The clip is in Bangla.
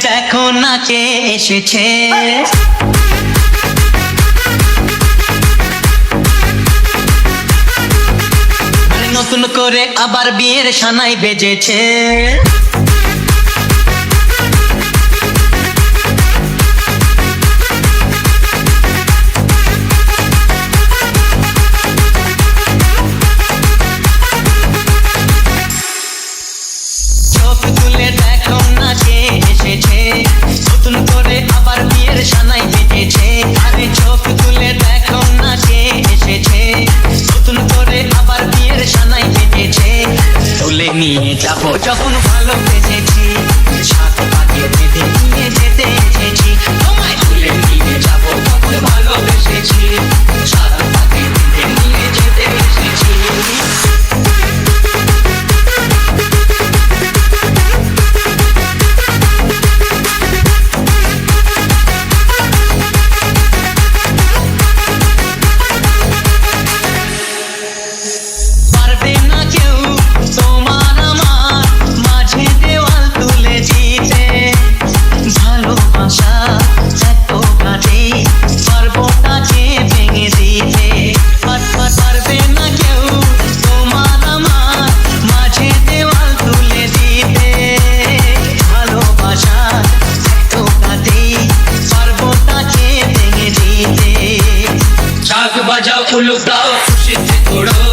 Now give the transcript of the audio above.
দেখো না কে এসেছে। নতুন করে আবার বিয়ের সানাই বেজেছে। চোখ তুলে দেখো না কে এসেছে, নতুন করে আবার বিয়ের সানাই বেজেছে। আরে চোখ তুলে দেখো না কে এসেছে, নতুন করে আবার বিয়ের সানাই বেজেছে। তুলে নিয়ে যাবো যখন ভালোবেসেছি, সাত পাকে বেঁধে নিয়ে যেতে এসেছি। তোমায় তুলে নিয়ে যাবো যখন ভালোবেসেছি, সাত পাকে বেঁধে নিয়ে যেতে এসেছি। বাজাও উলুক দাও খুশিতে ঘোড়ো।